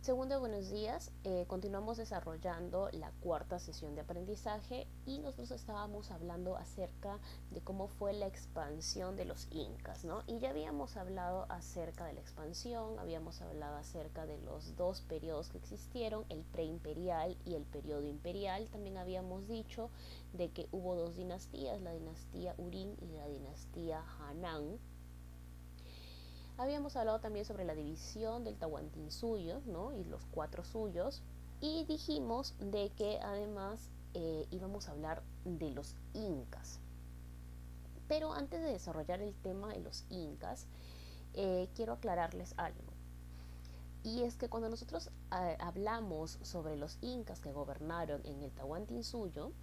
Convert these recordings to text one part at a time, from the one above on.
Segundo, buenos días. Continuamos desarrollando la cuarta sesión de aprendizaje y nosotros estábamos hablando acerca de cómo fue la expansión de los incas, ¿no? Y ya habíamos hablado acerca de la expansión, habíamos hablado acerca de los dos periodos que existieron, el preimperial y el periodo imperial. También habíamos dicho de que hubo dos dinastías, la dinastía Urín y la dinastía Hanán. Habíamos hablado también sobre la división del Tahuantinsuyo, ¿no? Y los cuatro suyos. Y dijimos de que además íbamos a hablar de los incas. Pero antes de desarrollar el tema de los incas, quiero aclararles algo. Y es que cuando nosotros hablamos sobre los incas que gobernaron en el Tahuantinsuyo,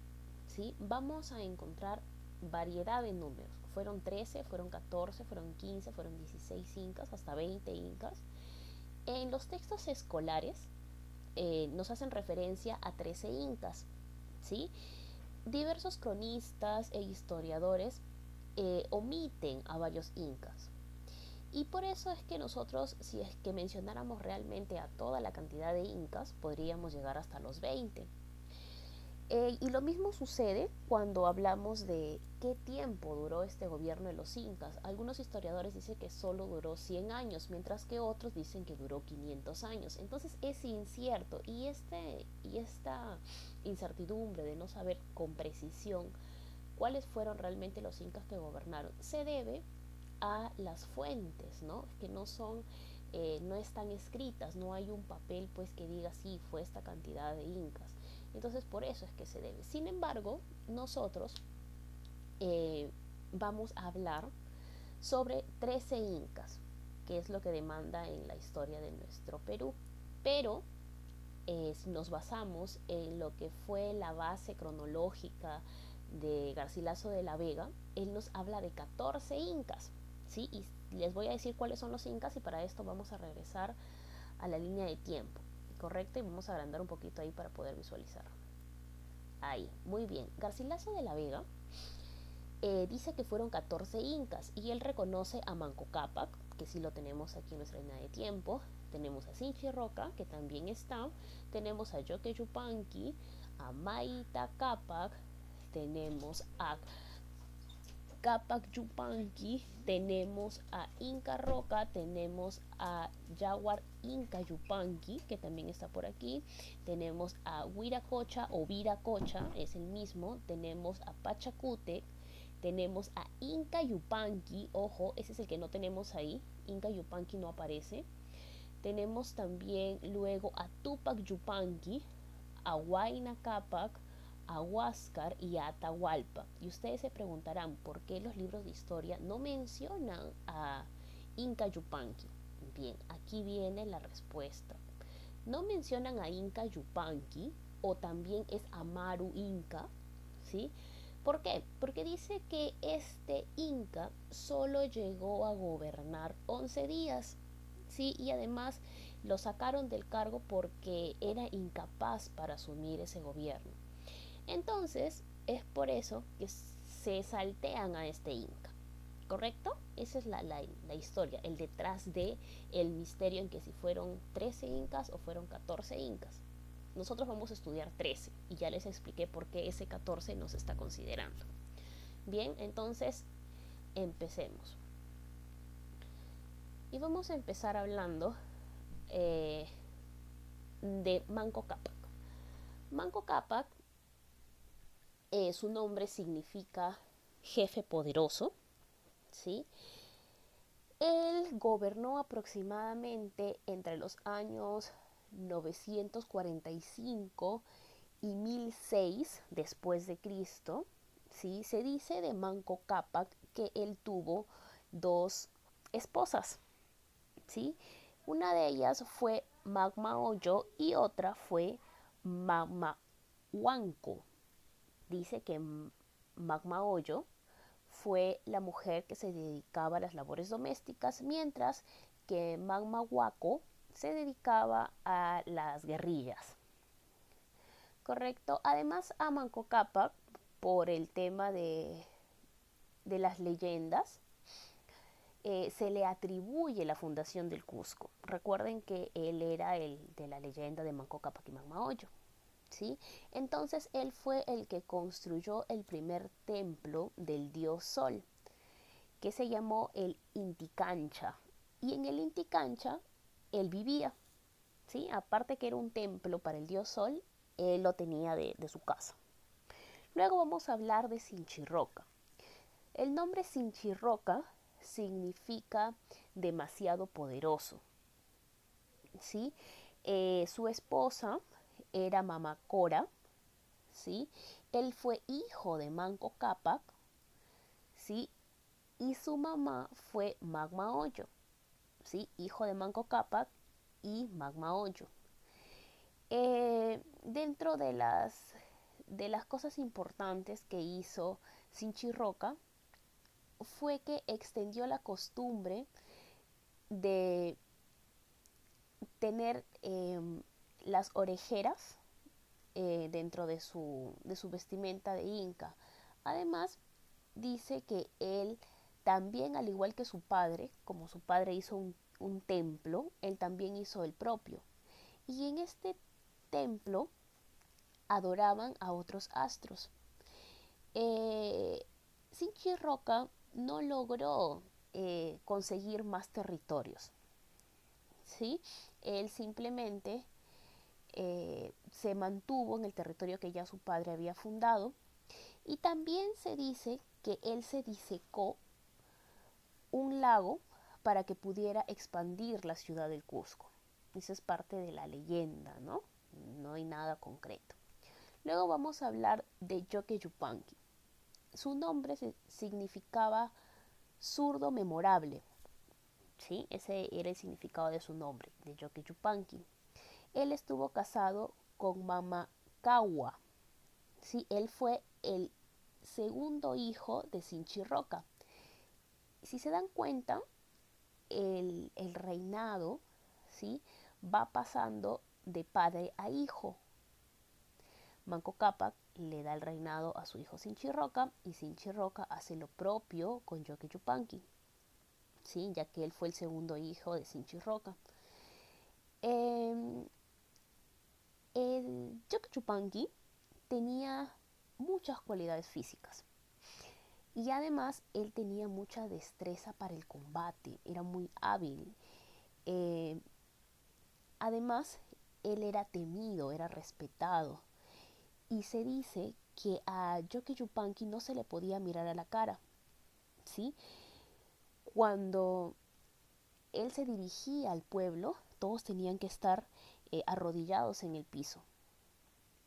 ¿sí? Vamos a encontrar variedad de números. Fueron 13, fueron 14, fueron 15, fueron 16 incas, hasta 20 incas. En los textos escolares nos hacen referencia a 13 incas, ¿sí? Diversos cronistas e historiadores omiten a varios incas. Y por eso es que nosotros, si es que mencionáramos realmente a toda la cantidad de incas, podríamos llegar hasta los 20. Y lo mismo sucede cuando hablamos de qué tiempo duró este gobierno de los incas. Algunos historiadores dicen que solo duró 100 años, mientras que otros dicen que duró 500 años. Entonces es incierto y esta incertidumbre de no saber con precisión cuáles fueron realmente los incas que gobernaron se debe a las fuentes, ¿no? Que no están escritas, no hay un papel pues que diga sí, fue esta cantidad de incas. Entonces por eso es que se debe. Sin embargo, nosotros eh, vamos a hablar sobre 13 incas, que es lo que demanda en la historia de nuestro Perú. Pero si nos basamos en lo que fue la base cronológica de Garcilaso de la Vega, él nos habla de 14 incas, ¿sí? Y les voy a decir cuáles son los incas y para esto vamos a regresar a la línea de tiempo, ¿correcto? Y vamos a agrandar un poquito ahí para poder visualizar. Ahí, muy bien. Garcilaso de la Vega dice que fueron 14 incas y él reconoce a Manco Cápac, que sí lo tenemos aquí en nuestra línea de tiempo. Tenemos a Sinchi Roca, que también está. Tenemos a Yoque Yupanqui, a Maita Cápac, tenemos a Capac Yupanqui, tenemos a Inca Roca, tenemos a Jaguar Inca Yupanqui, que también está por aquí, tenemos a Huiracocha o Viracocha, es el mismo, tenemos a Pachacute, tenemos a Inca Yupanqui, ojo, ese es el que no tenemos ahí, Inca Yupanqui no aparece, tenemos también luego a Tupac Yupanqui, a Huayna Capac, a Huáscar y a Atahualpa. Y ustedes se preguntarán por qué los libros de historia no mencionan a Inca Yupanqui. Bien, aquí viene la respuesta. No mencionan a Inca Yupanqui o también es Amaru Inca, ¿sí? ¿Por qué? Porque dice que este Inca solo llegó a gobernar 11 días, ¿sí? Y además lo sacaron del cargo porque era incapaz para asumir ese gobierno. Entonces, es por eso que se saltean a este Inca, ¿correcto? Esa es la historia, el detrás de el misterio en que si fueron 13 incas o fueron 14 incas. Nosotros vamos a estudiar 13 y ya les expliqué por qué ese 14 no se está considerando. Bien, entonces empecemos. Y vamos a empezar hablando eh, de Manco Cápac. Manco Cápac, su nombre significa jefe poderoso, ¿sí? Él gobernó aproximadamente entre los años 945 y 1006 después de Cristo, ¿sí? Se dice de Manco Cápac que él tuvo dos esposas, ¿sí? Una de ellas fue Magma Oyo y otra fue Magma Huanco. Dice que Magma Oyo fue la mujer que se dedicaba a las labores domésticas, mientras que Magma Huaco se dedicaba a las guerrillas. Correcto. Además, a Manco Cápac, por el tema de las leyendas, se le atribuye la fundación del Cusco. Recuerden que él era el de la leyenda de Manco Cápac y Magma Ollo, ¿sí? Entonces él fue el que construyó el primer templo del dios Sol, que se llamó el Inti Cancha. Y en el Inti Cancha él vivía, ¿sí? Aparte que era un templo para el dios Sol, él lo tenía de su casa. Luego vamos a hablar de Sinchirroca. El nombre Sinchirroca significa demasiado poderoso, ¿sí? Su esposa era Mama Cora, ¿sí? Él fue hijo de Manco Cápac, ¿sí? Y su mamá fue Magma Ollo, ¿sí? Hijo de Manco Cápac y Magma Ollo. Dentro de las cosas importantes que hizo Sinchirroca fue que extendió la costumbre de tener las orejeras dentro de su vestimenta de inca. Además, dice que él también, al igual que su padre, como su padre hizo un templo, él también hizo el propio. Y en este templo adoraban a otros astros. Sinchirroca no logró conseguir más territorios, ¿sí? Él simplemente se mantuvo en el territorio que ya su padre había fundado, y también se dice que él se disecó un lago para que pudiera expandir la ciudad del Cusco. Eso es parte de la leyenda, ¿no? No hay nada concreto. Luego vamos a hablar de Yoque Yupanqui. Su nombre significaba zurdo memorable, ¿sí? Ese era el significado de su nombre, de Yoque Yupanqui. Él estuvo casado con Mama Caua, ¿sí? Él fue el segundo hijo de Sinchirroca. Si se dan cuenta, el reinado, ¿sí?, va pasando de padre a hijo. Manco Cápac le da el reinado a su hijo Sinchirroca, y Sinchirroca hace lo propio con Yoque Yupanqui, ¿sí?, ya que él fue el segundo hijo de Sinchirroca. El Yoque Yupanqui tenía muchas cualidades físicas, y además él tenía mucha destreza para el combate, era muy hábil. Además, él era temido, era respetado, y se dice que a Yoque Yupanqui no se le podía mirar a la cara, ¿sí? Cuando él se dirigía al pueblo, todos tenían que estar arrodillados en el piso,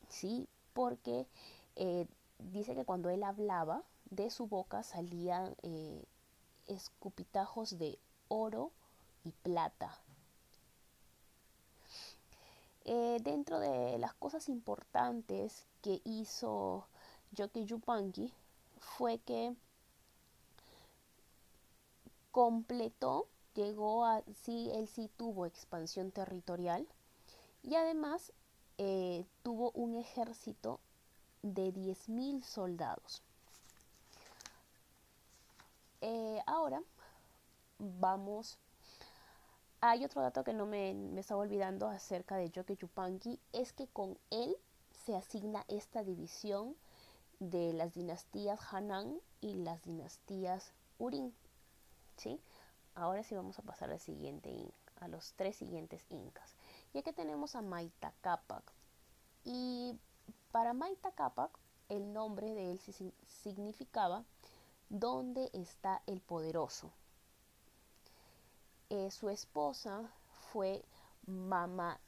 ¿sí? Porque dice que cuando él hablaba, de su boca salían escupitajos de oro y plata. Dentro de las cosas importantes que hizo Yoque Yupanqui fue que completó, él sí tuvo expansión territorial, y además tuvo un ejército de 10.000 soldados. Ahora vamos. Hay otro dato que no me estaba olvidando acerca de Yoque Yupanqui, es que con él se asigna esta división de las dinastías Hanán y las dinastías Urín, ¿sí? Ahora sí vamos a pasar al siguiente a los tres siguientes incas. Ya que tenemos a Maita Cápac, y para Maita Cápac el nombre de él significaba ¿dónde está el poderoso? Su esposa fue Mama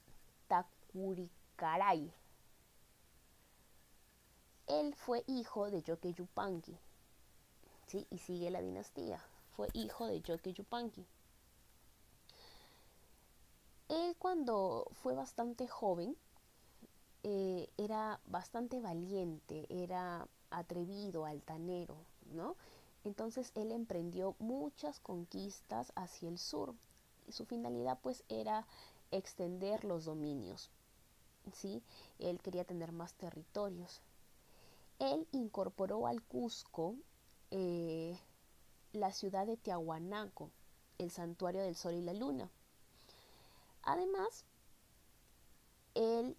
Takuricaray. Él fue hijo de Yoque Yupanqui, ¿sí? Y sigue la dinastía. Fue hijo de Yoque Yupanqui. Él, cuando fue bastante joven, era bastante valiente, era atrevido, altanero, ¿no? Entonces él emprendió muchas conquistas hacia el sur, y su finalidad pues era extender los dominios, ¿sí? Él quería tener más territorios. Él incorporó al Cusco la ciudad de Tiahuanaco, el santuario del sol y la luna. Además, él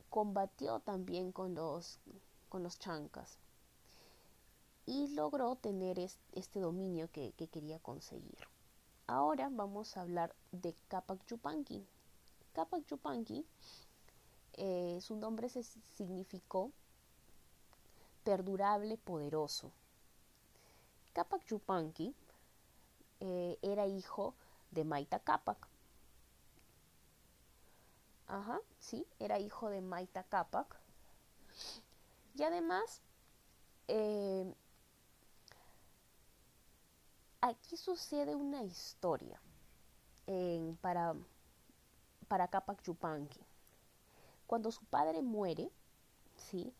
combatió también con los chancas y logró tener este dominio que quería conseguir. Ahora vamos a hablar de Capac Yupanqui. Capac Yupanqui, su nombre significó perdurable, poderoso. Capac Yupanqui era hijo de Maita Capac. Ajá, sí, era hijo de Maita Capac. Y además, aquí sucede una historia para Capac Yupanqui. Cuando su padre muere, ¿sí?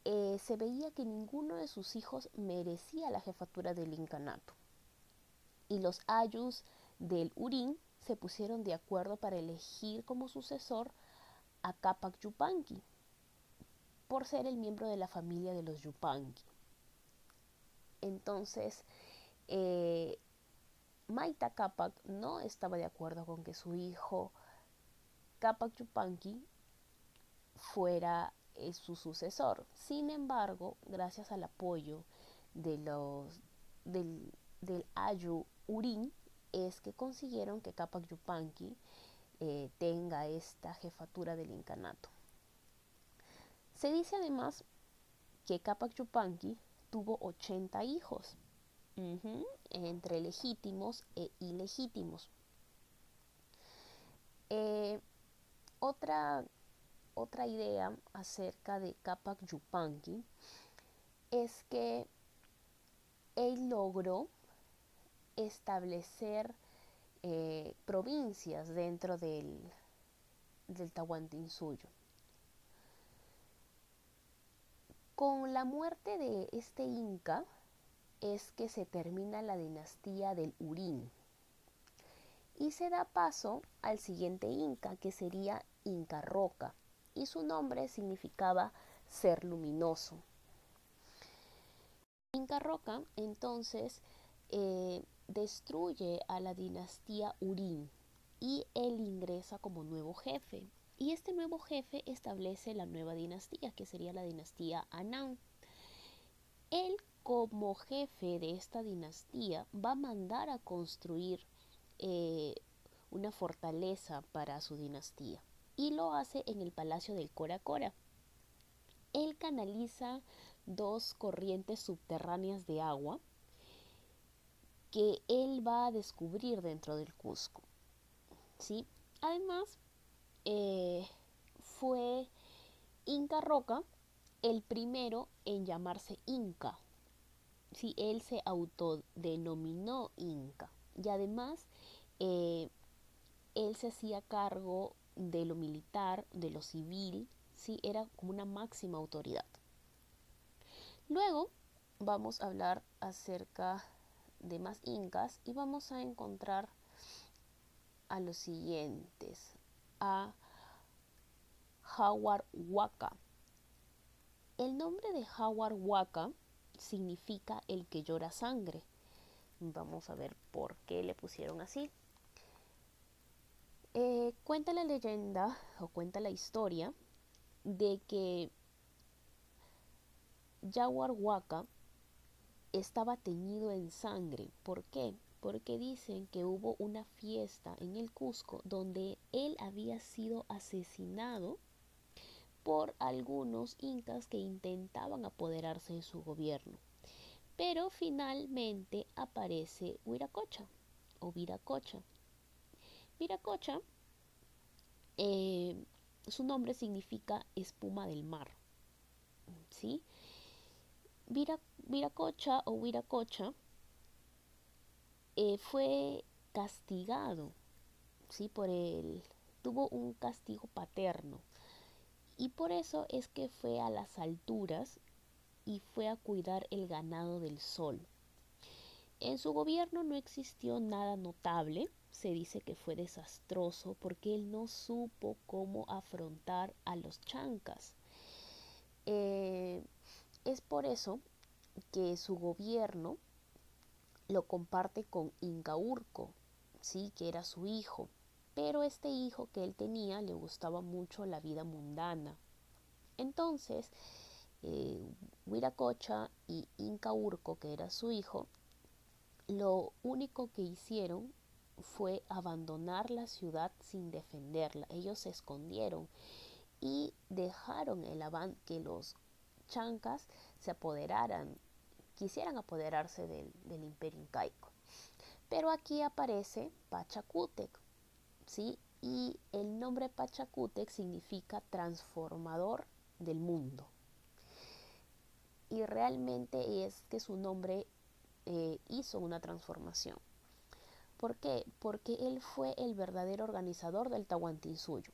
Se veía que ninguno de sus hijos merecía la jefatura del incanato. Y los ayllus del Urín se pusieron de acuerdo para elegir como sucesor a Capac Yupanqui, por ser el miembro de la familia de los Yupanqui. Entonces, Maita Capac no estaba de acuerdo con que su hijo Capac Yupanqui fuera su sucesor. Sin embargo, gracias al apoyo de del Ayllu Urín, es que consiguieron que Capac Yupanqui tenga esta jefatura del incanato. Se dice además que Capac Yupanqui tuvo 80 hijos, entre legítimos e ilegítimos. Otra idea acerca de Capac Yupanqui es que él logró establecer provincias dentro del Tahuantinsuyo. Con la muerte de este inca es que se termina la dinastía del Urín y se da paso al siguiente inca, que sería Inca Roca, y su nombre significaba ser luminoso. Inca Roca entonces destruye a la dinastía Urín y él ingresa como nuevo jefe. Y este nuevo jefe establece la nueva dinastía, que sería la dinastía Anán. Él, como jefe de esta dinastía, va a mandar a construir una fortaleza para su dinastía. Y lo hace en el palacio del Cora Cora. Él canaliza 2 corrientes subterráneas de agua que él va a descubrir dentro del Cusco, ¿sí? Además, fue Inca Roca el primero en llamarse Inca. Sí, él se autodenominó Inca. Y además, él se hacía cargo de lo militar, de lo civil, ¿sí? Era como una máxima autoridad. Luego vamos a hablar acerca de más incas y vamos a encontrar a los siguientes: a Hawar Waka. El nombre de Hawar Waka significa el que llora sangre. Vamos a ver por qué le pusieron así. Cuenta la leyenda o cuenta la historia de que Hawar Waka estaba teñido en sangre. ¿Por qué? Porque dicen que hubo una fiesta en el Cusco donde él había sido asesinado por algunos incas que intentaban apoderarse de su gobierno. Pero finalmente aparece Huiracocha o Viracocha. Viracocha, su nombre significa espuma del mar, ¿sí? Viracocha o Huiracocha fue castigado, ¿sí? Tuvo un castigo paterno y por eso es que fue a las alturas y fue a cuidar el ganado del sol. En su gobierno no existió nada notable, se dice que fue desastroso porque él no supo cómo afrontar a los chancas. Es por eso que su gobierno lo comparte con Incaurco, ¿sí? Que era su hijo. Pero este hijo que él tenía le gustaba mucho la vida mundana. Entonces, Wiracocha y Incaurco, que era su hijo, lo único que hicieron fue abandonar la ciudad sin defenderla. Ellos se escondieron y dejaron que los chancas se apoderaran, quisieran apoderarse del imperio incaico. Pero aquí aparece Pachacútec, ¿sí? Y el nombre Pachacútec significa transformador del mundo. Y realmente es que su nombre hizo una transformación. ¿Por qué? Porque él fue el verdadero organizador del Tahuantinsuyo.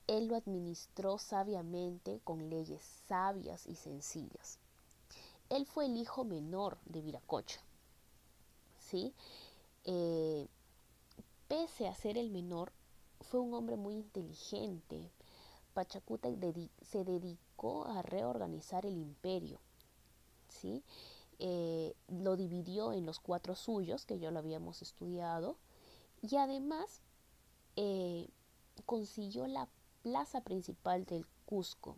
Él lo administró sabiamente con leyes sabias y sencillas. Él fue el hijo menor de Viracocha, ¿sí? Eh, Pese a ser el menor, fue un hombre muy inteligente. Pachacútec se dedicó a reorganizar el imperio, ¿sí? Lo dividió en los 4 suyos, que ya lo habíamos estudiado, y además consiguió la plaza principal del Cusco,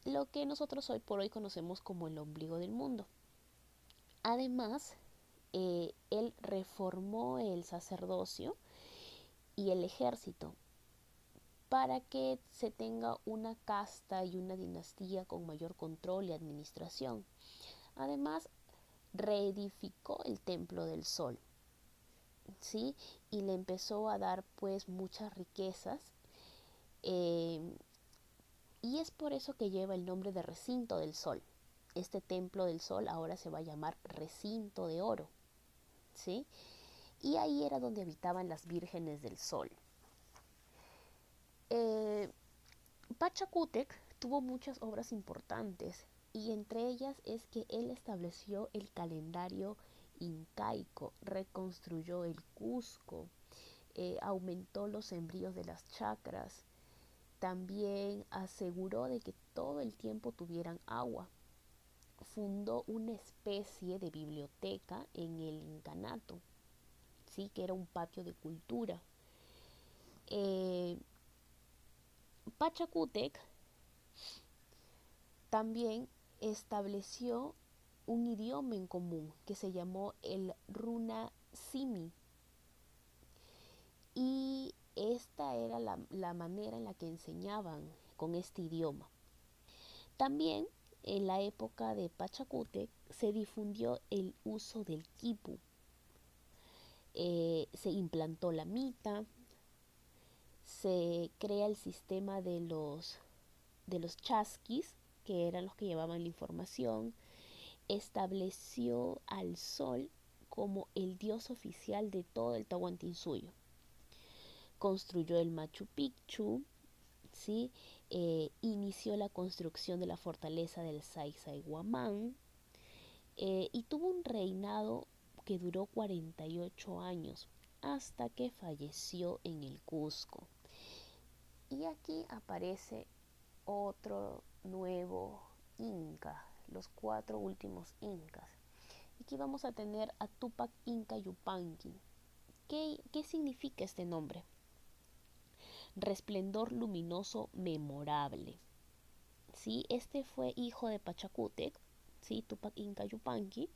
lo que nosotros hoy por hoy conocemos como el ombligo del mundo. Además, él reformó el sacerdocio y el ejército para que se tenga una casta y una dinastía con mayor control y administración. Además, reedificó el templo del sol, ¿sí? Y le empezó a dar pues muchas riquezas, y es por eso que lleva el nombre de recinto del sol. Este templo del sol ahora se va a llamar recinto de oro, ¿sí? Y ahí era donde habitaban las vírgenes del sol. Pachacútec tuvo muchas obras importantes, y entre ellas es que él estableció el calendario incaico, reconstruyó el Cusco, aumentó los sembríos de las chacras, también aseguró de que todo el tiempo tuvieran agua, fundó una especie de biblioteca en el incanato, ¿sí? Que era un patio de cultura. Pachacútec también estableció un idioma en común que se llamó el Runa Simi, y esta era la manera en la que enseñaban con este idioma. También en la época de Pachacútec se difundió el uso del quipu, se implantó la mita, se crea el sistema de los chasquis, que eran los que llevaban la información, estableció al sol como el dios oficial de todo el Tahuantinsuyo, construyó el Machu Picchu, ¿sí? Inició la construcción de la fortaleza del Sacsayhuamán, y tuvo un reinado que duró 48 años hasta que falleció en el Cusco. Y aquí aparece otro nuevo inca, los 4 últimos incas. Aquí vamos a tener a Tupac Inca Yupanqui. ¿Qué significa este nombre? Resplendor luminoso memorable. ¿Sí? Este fue hijo de Pachacútec, ¿sí? Tupac Inca Yupanqui.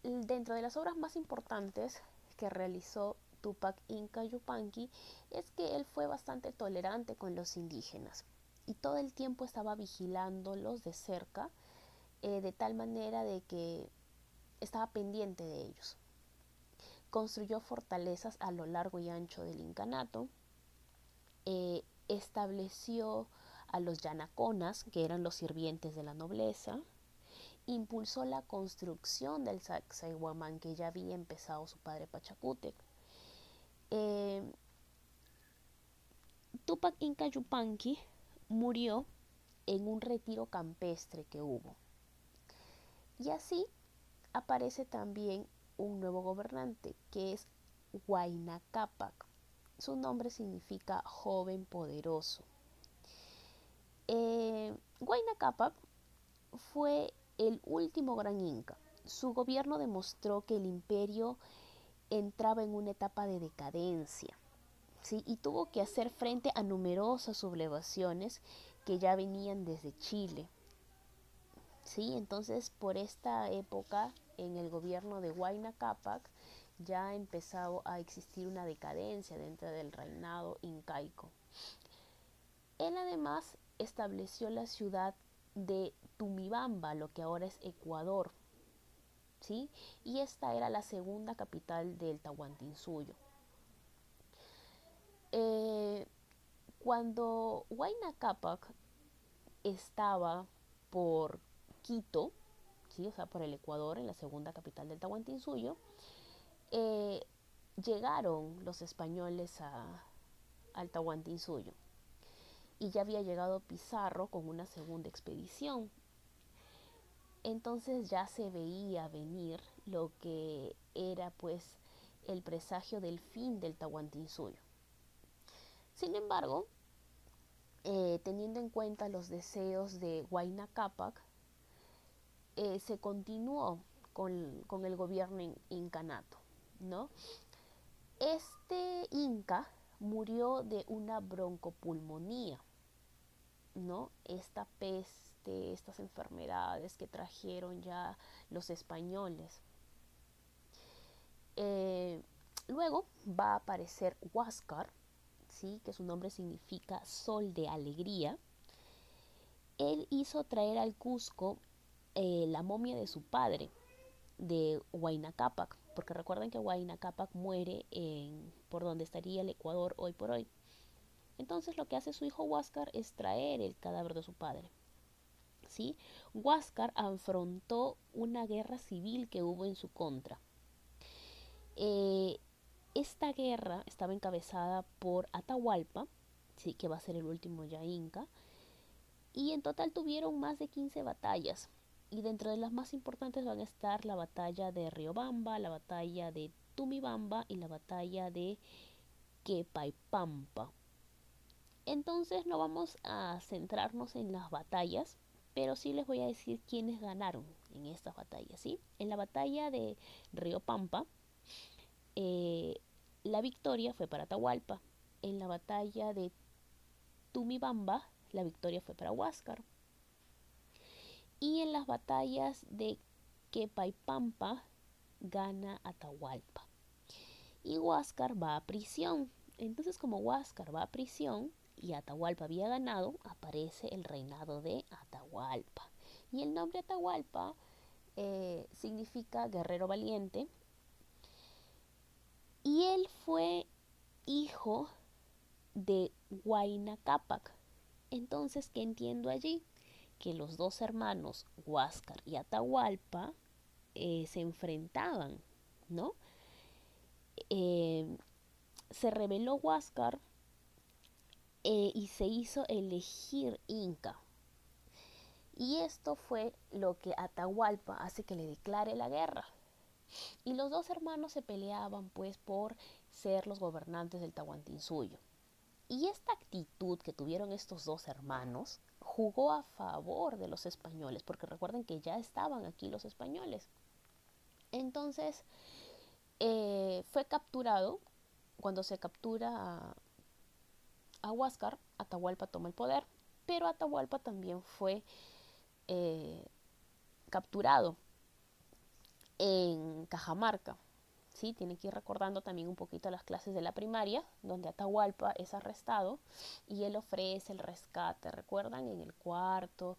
Dentro de las obras más importantes que realizó Tupac Inca Yupanqui es que él fue bastante tolerante con los indígenas y todo el tiempo estaba vigilándolos de cerca, de tal manera de que estaba pendiente de ellos. Construyó fortalezas a lo largo y ancho del incanato, estableció a los yanaconas, que eran los sirvientes de la nobleza, impulsó la construcción del Sacsayhuamán que ya había empezado su padre Pachacútec. Tupac Inca Yupanqui murió en un retiro campestre que hubo. Y así aparece también un nuevo gobernante, que es Huayna Cápac. Su nombre significa joven poderoso. Huayna Cápac fue el último gran inca. Su gobierno demostró que el imperio entraba en una etapa de decadencia, ¿sí? Y tuvo que hacer frente a numerosas sublevaciones que ya venían desde Chile, ¿sí? Entonces, por esta época, en el gobierno de Huayna Cápac, ya ha empezado a existir una decadencia dentro del reinado incaico. Él además estableció la ciudad de Tumibamba, lo que ahora es Ecuador, ¿sí? Y esta era la segunda capital del Tahuantinsuyo. Cuando Huayna Cápac estaba por Quito, ¿sí? O sea, por el Ecuador, en la segunda capital del Tahuantinsuyo, llegaron los españoles al Tahuantinsuyo y ya había llegado Pizarro con una segunda expedición. Entonces ya se veía venir lo que era pues el presagio del fin del Tahuantinsuyo. Sin embargo, teniendo en cuenta los deseos de Huayna Cápac, se continuó con el gobierno incanato, ¿no? Este inca murió de una broncopulmonía, ¿no? Esta peste, estas enfermedades que trajeron ya los españoles. Luego va a aparecer Huáscar, ¿sí? Que su nombre significa sol de alegría. Él hizo traer al Cusco la momia de su padre, de Huayna Cápac, porque recuerden que Huayna Cápac muere por donde estaría el Ecuador hoy por hoy. Entonces lo que hace su hijo Huáscar es traer el cadáver de su padre, ¿sí? Huáscar afrontó una guerra civil que hubo en su contra. Esta guerra estaba encabezada por Atahualpa, ¿sí? Que va a ser el último ya inca, y en total tuvieron más de 15 batallas. Y dentro de las más importantes van a estar la batalla de Riobamba, la batalla de Tumibamba y la batalla de Quepaipampa. Entonces no vamos a centrarnos en las batallas, pero sí les voy a decir quiénes ganaron en estas batallas, ¿sí? En la batalla de Riobamba, la victoria fue para Atahualpa. En la batalla de Tumibamba, la victoria fue para Huáscar. Y en las batallas de Quepaipampa gana Atahualpa. Y Huáscar va a prisión. Entonces, como Huáscar va a prisión y Atahualpa había ganado, aparece el reinado de Atahualpa. Y el nombre Atahualpa significa guerrero valiente. Y él fue hijo de Huayna Cápac. Entonces, ¿qué entiendo allí? Que los dos hermanos, Huáscar y Atahualpa, se enfrentaban, ¿no? Se rebeló Huáscar y se hizo elegir inca. Y esto fue lo que Atahualpa hace que le declare la guerra. Y los dos hermanos se peleaban pues por ser los gobernantes del Tahuantinsuyo. Y esta actitud que tuvieron estos dos hermanos jugó a favor de los españoles, porque recuerden que ya estaban aquí los españoles. Entonces fue capturado. Cuando se captura a Huáscar, Atahualpa toma el poder, pero Atahualpa también fue capturado en Cajamarca. ¿Sí? Tienen que ir recordando también un poquito las clases de la primaria, donde Atahualpa es arrestado y él ofrece el rescate. ¿Recuerdan? En el cuarto,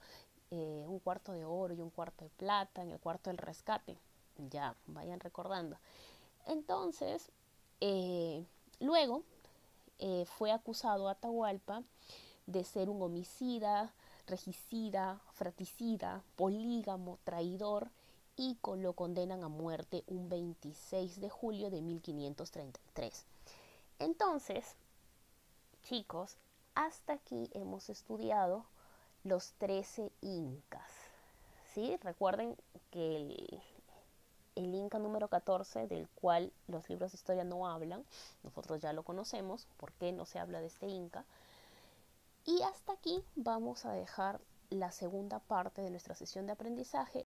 un cuarto de oro y un cuarto de plata, en el cuarto del rescate. Ya, vayan recordando. Entonces, luego fue acusado Atahualpa de ser un homicida, regicida, fratricida, polígamo, traidor, y lo condenan a muerte un 26 de julio de 1533. Entonces, chicos, hasta aquí hemos estudiado los 13 incas, ¿sí? Recuerden que el inca número 14, del cual los libros de historia no hablan, nosotros ya lo conocemos. ¿Por qué no se habla de este inca? Y hasta aquí vamos a dejar la segunda parte de nuestra sesión de aprendizaje